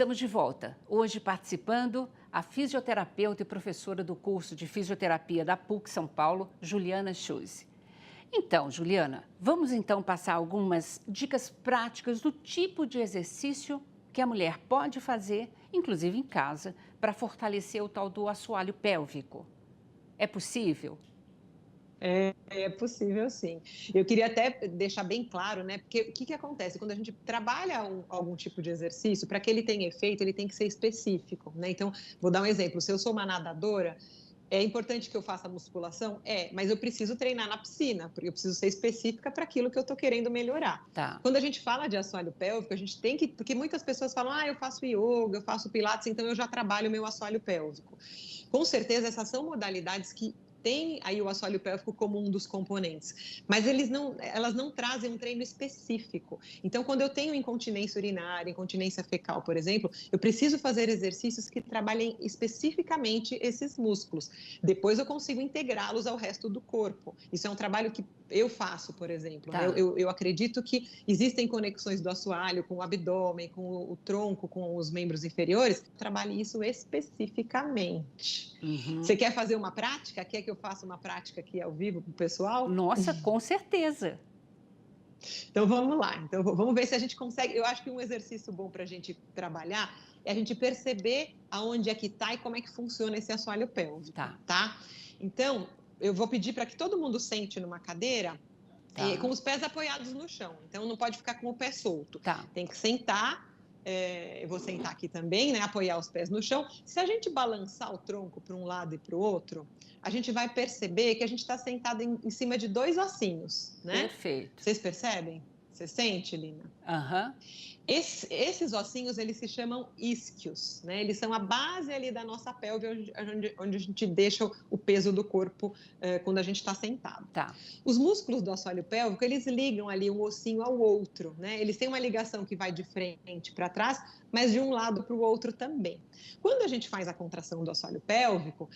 Estamos de volta. Hoje participando a fisioterapeuta e professora do curso de fisioterapia da PUC São Paulo, Juliana Schulze. Então, Juliana, vamos então passar algumas dicas práticas do tipo de exercício que a mulher pode fazer, inclusive em casa, para fortalecer o tal do assoalho pélvico. É possível? É possível, sim. Eu queria até deixar bem claro, né? Porque o que acontece? Quando a gente trabalha algum tipo de exercício, para que ele tenha efeito, ele tem que ser específico, né? Então, vou dar um exemplo. Se eu sou uma nadadora, é importante que eu faça musculação? Mas eu preciso treinar na piscina, porque eu preciso ser específica para aquilo que eu estou querendo melhorar. Tá. Quando a gente fala de assoalho pélvico, a gente tem que. Porque muitas pessoas falam, eu faço yoga, eu faço pilates, então eu já trabalho o meu assoalho pélvico. Com certeza, essas são modalidades que tem aí o assoalho pélvico como um dos componentes, mas elas não trazem um treino específico. Então, quando eu tenho incontinência urinária, incontinência fecal, por exemplo, eu preciso fazer exercícios que trabalhem especificamente esses músculos. Depois eu consigo integrá-los ao resto do corpo. Isso é um trabalho que eu faço, por exemplo. Tá. Eu acredito que existem conexões do assoalho com o abdômen, com o tronco, com os membros inferiores. Trabalhe isso especificamente. Você quer fazer uma prática? Quer que eu faça uma prática aqui ao vivo para o pessoal? Nossa, com certeza. Então vamos lá. Então vamos ver se a gente consegue. Eu acho que um exercício bom para a gente trabalhar é a gente perceber aonde é que está e como é que funciona esse assoalho pélvico, tá? Então eu vou pedir para que todo mundo sente numa cadeira com os pés apoiados no chão. Então não pode ficar com o pé solto. Tá. Tem que sentar. Eu vou sentar aqui também, né? Apoiar os pés no chão. Se a gente balançar o tronco para um lado e para o outro, a gente vai perceber que a gente está sentado em cima de dois ossinhos, né? Perfeito. Vocês percebem? Você sente, Lina? Aham. Esses ossinhos, eles se chamam isquios, né? Eles são a base ali da nossa pelve, onde a gente deixa o peso do corpo quando a gente está sentado. Tá. Os músculos do assoalho pélvico, eles ligam ali um ossinho ao outro, né? Eles têm uma ligação que vai de frente para trás, mas de um lado para o outro também. Quando a gente faz a contração do assoalho pélvico,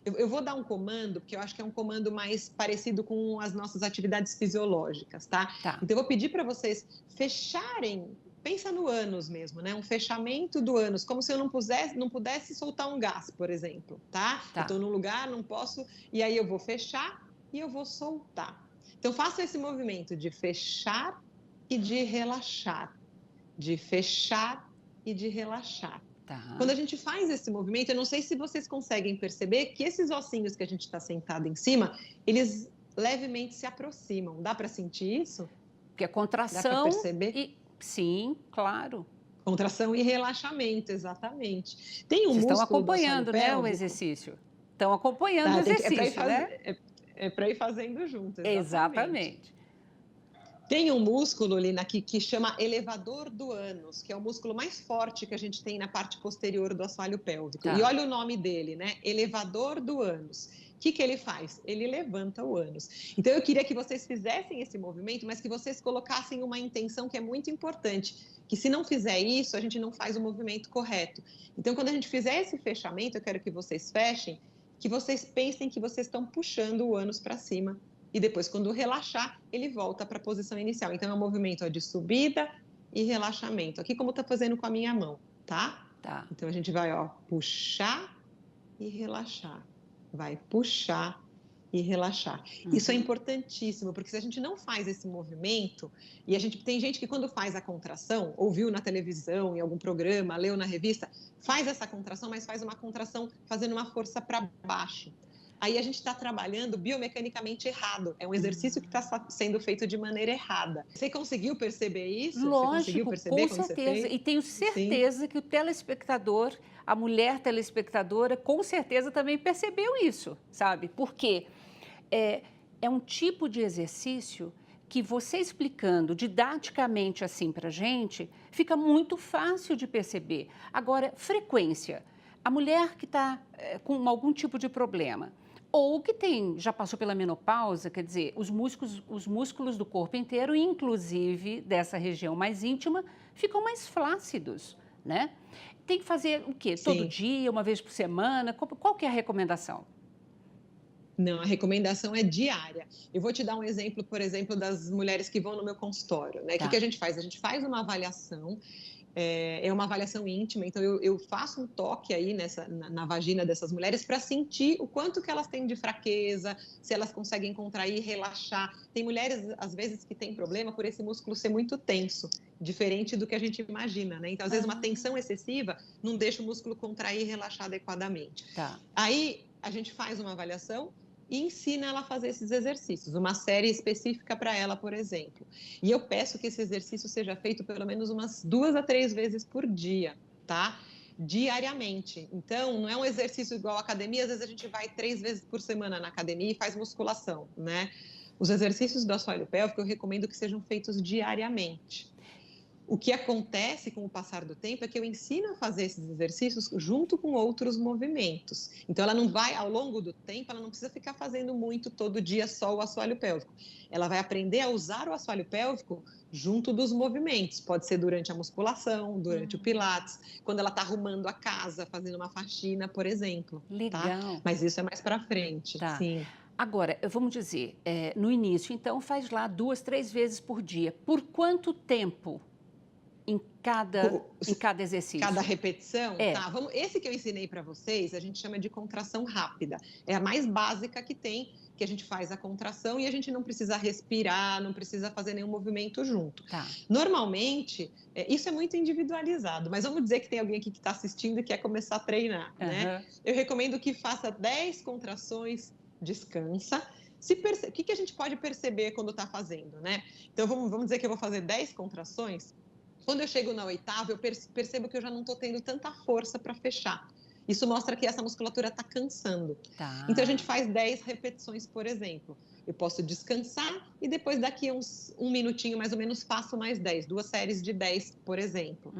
eu vou dar um comando, porque eu acho que é um comando mais parecido com as nossas atividades fisiológicas, tá? Então, eu vou pedir para vocês fecharem, pensa no ânus mesmo, né? Um fechamento do ânus, como se eu não pudesse soltar um gás, por exemplo, tá? Eu estou num lugar, não posso, e aí eu vou fechar e eu vou soltar. Então, faça esse movimento de fechar e de relaxar, de fechar e de relaxar. Quando a gente faz esse movimento, eu não sei se vocês conseguem perceber que esses ossinhos que a gente está sentado em cima, eles levemente se aproximam. Dá para sentir isso? Porque a contração... Dá para perceber? Sim, claro. Contração e relaxamento, exatamente. Tem um Vocês estão músculo do assoalho acompanhando, né, o pélvico. exercício. Estão acompanhando o exercício, né? É para ir fazendo junto, Exatamente. Tem um músculo, Lina, que chama elevador do ânus, que é o músculo mais forte que a gente tem na parte posterior do assoalho pélvico. E olha o nome dele, né? Elevador do ânus. O que ele faz? Ele levanta o ânus. Então, eu queria que vocês fizessem esse movimento, mas que vocês colocassem uma intenção que é muito importante, que se não fizer isso, a gente não faz o movimento correto. Então, quando a gente fizer esse fechamento, eu quero que vocês fechem, que vocês pensem que vocês estão puxando o ânus para cima. E depois, quando relaxar, ele volta para a posição inicial. Então, é um movimento de subida e relaxamento. Aqui, como está fazendo com a minha mão, tá? Então, a gente vai, puxar e relaxar. Vai puxar e relaxar. Isso é importantíssimo, porque se a gente não faz esse movimento, e tem gente que quando faz a contração, ouviu na televisão, em algum programa, leu na revista, faz essa contração, mas faz uma contração fazendo uma força para baixo. Aí a gente está trabalhando biomecanicamente errado. É um exercício que está sendo feito de maneira errada. Você conseguiu perceber isso? Lógico, você conseguiu perceber com certeza. Você fez? E tenho certeza que o telespectador, a mulher telespectadora, com certeza também percebeu isso, sabe? Porque é um tipo de exercício que você explicando didaticamente assim para a gente, fica muito fácil de perceber. Agora, frequência. A mulher que está com algum tipo de problema, ou que já passou pela menopausa, quer dizer, os músculos do corpo inteiro, inclusive dessa região mais íntima, ficam mais flácidos, né? Tem que fazer o quê? Todo dia, uma vez por semana? Qual que é a recomendação? Não, a recomendação é diária. Eu vou te dar um exemplo, por exemplo, das mulheres que vão no meu consultório, né? O que a gente faz? A gente faz uma avaliação é uma avaliação íntima, então eu faço um toque aí na vagina dessas mulheres para sentir o quanto que elas têm de fraqueza, se elas conseguem contrair, relaxar. Tem mulheres, às vezes, que têm problema por esse músculo ser muito tenso, diferente do que a gente imagina, né? Então, às vezes, uma tensão excessiva não deixa o músculo contrair e relaxar adequadamente. Tá. Aí, a gente faz uma avaliação e ensina ela a fazer esses exercícios, uma série específica para ela, por exemplo. E eu peço que esse exercício seja feito pelo menos umas 2 a 3 vezes por dia, tá? Diariamente. Então, não é um exercício igual à academia, às vezes a gente vai 3 vezes por semana na academia e faz musculação, né? Os exercícios do assoalho pélvico eu recomendo que sejam feitos diariamente. O que acontece com o passar do tempo é que eu ensino a fazer esses exercícios junto com outros movimentos. Então, ela não vai, ao longo do tempo, ela não precisa ficar fazendo muito todo dia só o assoalho pélvico. Ela vai aprender a usar o assoalho pélvico junto dos movimentos. Pode ser durante a musculação, durante o pilates, quando ela está arrumando a casa, fazendo uma faxina, por exemplo. Tá? Legal. Mas isso é mais para frente, Tá. sim. Agora, vamos dizer, no início, então, faz lá 2, 3 vezes por dia. Por quanto tempo em cada exercício? Cada repetição? É. Tá, esse que eu ensinei para vocês, a gente chama de contração rápida. É a mais básica que tem, que a gente faz a contração e a gente não precisa respirar, não precisa fazer nenhum movimento junto. Tá. Normalmente, isso é muito individualizado, mas vamos dizer que tem alguém aqui que está assistindo e quer começar a treinar, né? Eu recomendo que faça 10 contrações, descansa. O que a gente pode perceber quando está fazendo, né? Então, vamos dizer que eu vou fazer 10 contrações. Quando eu chego na 8ª, eu percebo que eu já não estou tendo tanta força para fechar. Isso mostra que essa musculatura está cansando. Tá. Então, a gente faz 10 repetições, por exemplo. Eu posso descansar e depois, daqui a um minutinho, mais ou menos, faço mais 10. 2 séries de 10, por exemplo.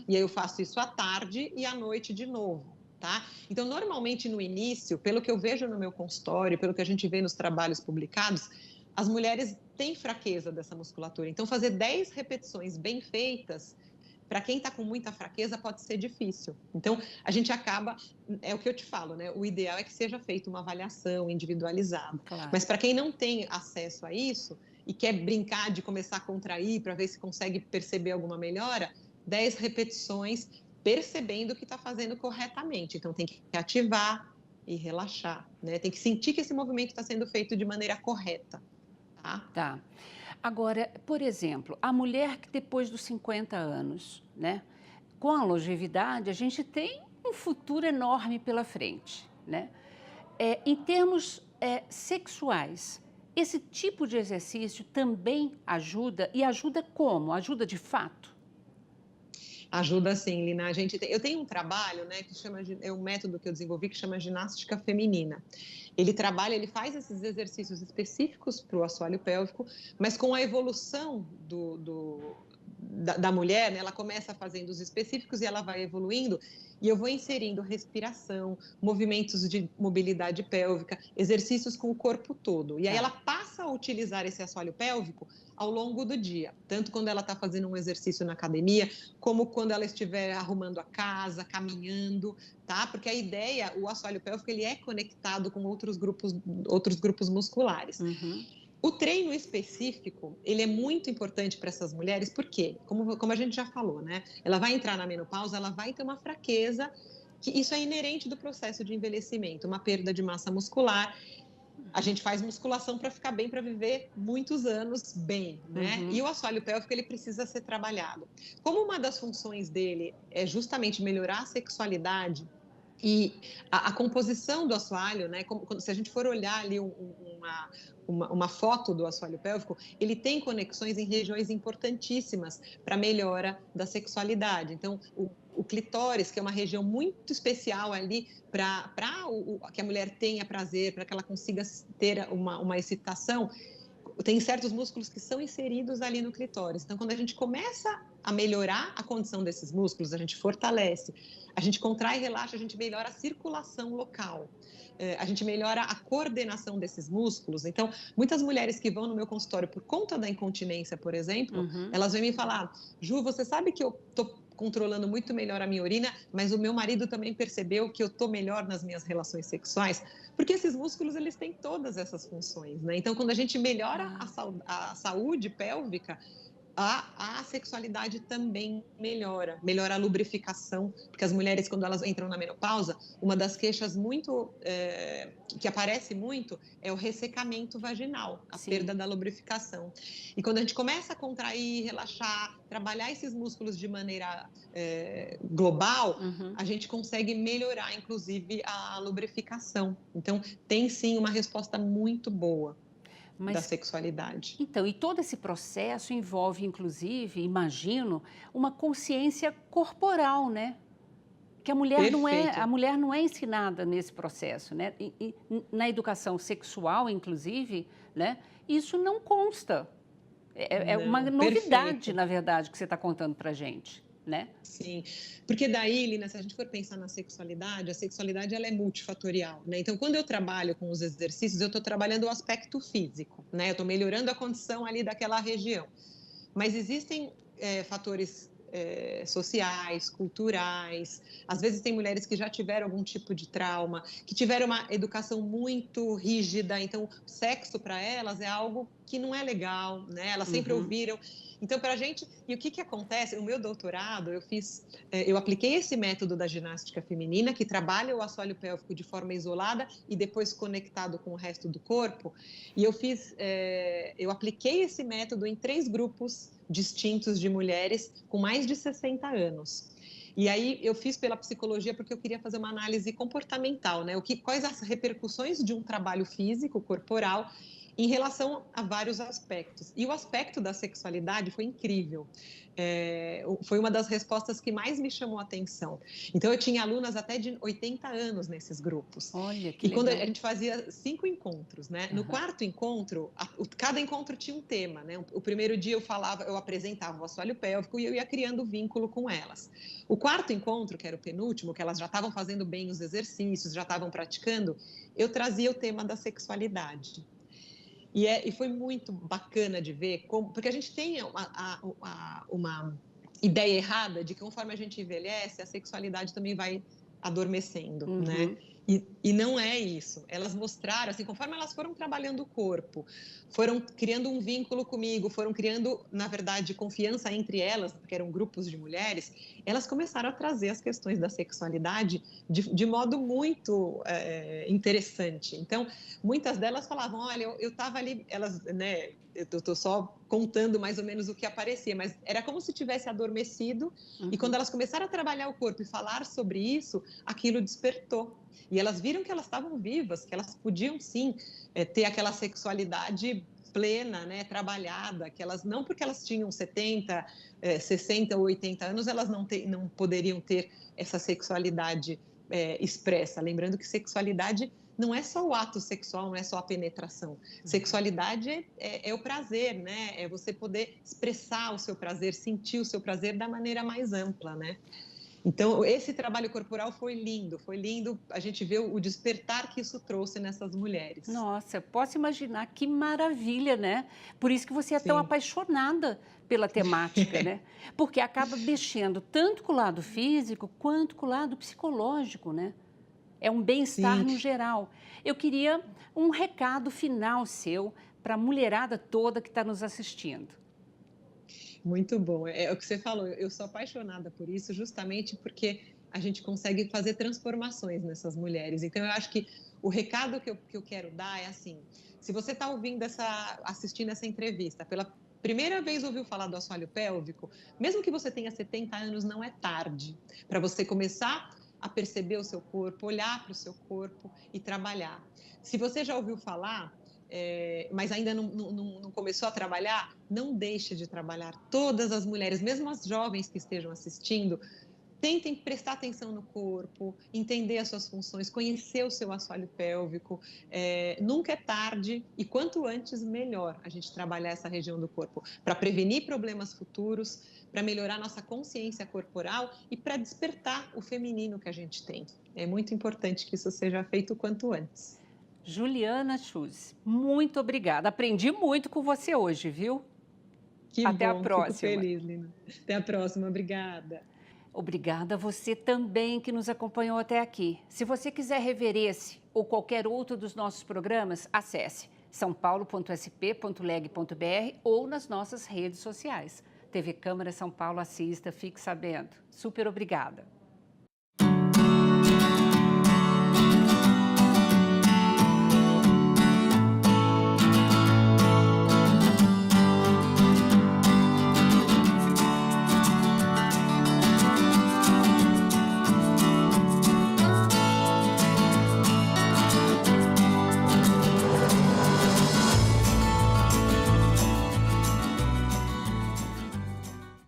E aí eu faço isso à tarde e à noite de novo. Tá? Então, normalmente, no início, pelo que eu vejo no meu consultório, pelo que a gente vê nos trabalhos publicados, as mulheres têm fraqueza dessa musculatura. Então, fazer 10 repetições bem feitas, para quem está com muita fraqueza, pode ser difícil. Então, a gente acaba, é o que eu te falo, né? O ideal é que seja feita uma avaliação individualizada. Claro. Mas para quem não tem acesso a isso e quer brincar de começar a contrair para ver se consegue perceber alguma melhora, 10 repetições, percebendo que está fazendo corretamente. Então, tem que ativar e relaxar, né? Tem que sentir que esse movimento está sendo feito de maneira correta. Tá. Agora, por exemplo, a mulher que depois dos 50 anos, né? Com a longevidade, a gente tem um futuro enorme pela frente, né? Em termos sexuais, esse tipo de exercício também ajuda, e ajuda como? Ajuda de fato? Ajuda sim, Lina. Eu tenho um trabalho, né, que é um método que eu desenvolvi que chama ginástica feminina. Ele faz esses exercícios específicos para o assoalho pélvico, mas com a evolução da mulher, né, ela começa fazendo os específicos e ela vai evoluindo, e eu vou inserindo respiração, movimentos de mobilidade pélvica, exercícios com o corpo todo. E aí ela passa a utilizar esse assoalho pélvico ao longo do dia, tanto quando ela está fazendo um exercício na academia, como quando ela estiver arrumando a casa, caminhando, tá? Porque a ideia, o assoalho pélvico, ele é conectado com outros grupos musculares. O treino específico, ele é muito importante para essas mulheres, porque, como a gente já falou, né? Ela vai entrar na menopausa, ela vai ter uma fraqueza, que isso é inerente do processo de envelhecimento, uma perda de massa muscular. A gente faz musculação para ficar bem, para viver muitos anos bem, né? E o assoalho pélvico, ele precisa ser trabalhado. Como uma das funções dele é justamente melhorar a sexualidade e a composição do assoalho, né? Se a gente for olhar ali uma foto do assoalho pélvico, ele tem conexões em regiões importantíssimas para a melhora da sexualidade. Então, o clitóris, que é uma região muito especial ali para que a mulher tenha prazer, para que ela consiga ter uma excitação, tem certos músculos que são inseridos ali no clitóris. Então, quando a gente começa a melhorar a condição desses músculos, a gente fortalece, a gente contrai e relaxa, a gente melhora a circulação local. A gente melhora a coordenação desses músculos. Então, muitas mulheres que vão no meu consultório por conta da incontinência, por exemplo, elas vêm me falar: Ju, você sabe que eu estou controlando muito melhor a minha urina, mas o meu marido também percebeu que eu estou melhor nas minhas relações sexuais, porque esses músculos, eles têm todas essas funções, né? Então, quando a gente melhora a saúde pélvica, a sexualidade também melhora a lubrificação, porque as mulheres, quando elas entram na menopausa, uma das queixas que aparece muito é o ressecamento vaginal, a Sim. perda da lubrificação. E quando a gente começa a contrair, relaxar, trabalhar esses músculos de maneira global, a gente consegue melhorar, inclusive, a lubrificação. Então, tem sim uma resposta muito boa da sexualidade. Então, e todo esse processo envolve, inclusive, imagino, uma consciência corporal, né? Que a mulher não é ensinada nesse processo, né? E na educação sexual, inclusive, né? Isso não consta. É uma novidade, na verdade, que você está contando para a gente, né? Sim, porque daí, Lina, se a gente for pensar na sexualidade, a sexualidade ela é multifatorial, né? Então, quando eu trabalho com os exercícios, eu estou trabalhando o aspecto físico, né? Eu estou melhorando a condição ali daquela região. Mas existem fatores sociais, culturais. Às vezes tem mulheres que já tiveram algum tipo de trauma, que tiveram uma educação muito rígida, então sexo para elas é algo que não é legal, né? Elas sempre ouviram. Então, para a gente, e o que acontece? No meu doutorado, eu apliquei esse método da ginástica feminina, que trabalha o assoalho pélvico de forma isolada e depois conectado com o resto do corpo. E eu apliquei esse método em 3 grupos distintos de mulheres com mais de 60 anos. E aí eu fiz pela psicologia porque eu queria fazer uma análise comportamental, né? Quais as repercussões de um trabalho físico, corporal, em relação a vários aspectos. E o aspecto da sexualidade foi incrível. Foi uma das respostas que mais me chamou a atenção. Então, eu tinha alunas até de 80 anos nesses grupos. Olha, que legal. Quando a gente fazia 5 encontros, né? No quarto encontro, cada encontro tinha um tema, né? O primeiro dia eu apresentava o assoalho pélvico e eu ia criando vínculo com elas. O quarto encontro, que era o penúltimo, que elas já estavam fazendo bem os exercícios, já estavam praticando, eu trazia o tema da sexualidade. E foi muito bacana de ver, porque a gente tem uma ideia errada de que conforme a gente envelhece, a sexualidade também vai adormecendo, né? E não é isso. Elas mostraram, assim, conforme elas foram trabalhando o corpo, foram criando um vínculo comigo, foram criando, na verdade, confiança entre elas, porque eram grupos de mulheres, elas começaram a trazer as questões da sexualidade de modo muito interessante. Então, muitas delas falavam, olha, eu estava ali, elas, né, eu estou só contando mais ou menos o que aparecia, mas era como se tivesse adormecido, e quando elas começaram a trabalhar o corpo e falar sobre isso, aquilo despertou. E elas viram que elas estavam vivas, que elas podiam sim ter aquela sexualidade plena, né, trabalhada, que elas não porque elas tinham 70, 60 ou 80 anos, elas não poderiam ter essa sexualidade expressa. Lembrando que sexualidade não é só o ato sexual, não é só a penetração. Sexualidade é o prazer, né? É você poder expressar o seu prazer, sentir o seu prazer da maneira mais ampla, né? Então, esse trabalho corporal foi lindo a gente vê o despertar que isso trouxe nessas mulheres. Nossa, posso imaginar, que maravilha, né? Por isso que você é tão Sim. apaixonada pela temática, né? Porque acaba mexendo tanto com o lado físico quanto com o lado psicológico, né? É um bem-estar no geral. Eu queria um recado final seu para a mulherada toda que está nos assistindo. Muito bom. É o que você falou, eu sou apaixonada por isso justamente porque a gente consegue fazer transformações nessas mulheres. Então, eu acho que o recado que eu quero dar é assim, se você está assistindo essa entrevista, pela primeira vez ouviu falar do assoalho pélvico, mesmo que você tenha 70 anos, não é tarde para você começar a perceber o seu corpo, olhar para o seu corpo e trabalhar. Se você já ouviu falar, mas ainda não começou a trabalhar, não deixe de trabalhar. Todas as mulheres, mesmo as jovens que estejam assistindo, tentem prestar atenção no corpo, entender as suas funções, conhecer o seu assoalho pélvico. Nunca é tarde e quanto antes, melhor a gente trabalhar essa região do corpo para prevenir problemas futuros, para melhorar nossa consciência corporal e para despertar o feminino que a gente tem. É muito importante que isso seja feito o quanto antes. Juliana Schultz, muito obrigada. Aprendi muito com você hoje, viu? Que Até a bom, próxima. fico feliz, Lina. Até a próxima, obrigada. Obrigada a você também que nos acompanhou até aqui. Se você quiser rever esse ou qualquer outro dos nossos programas, acesse sãopaulo.sp.leg.br ou nas nossas redes sociais. TV Câmara São Paulo, assista, fique sabendo. Super obrigada.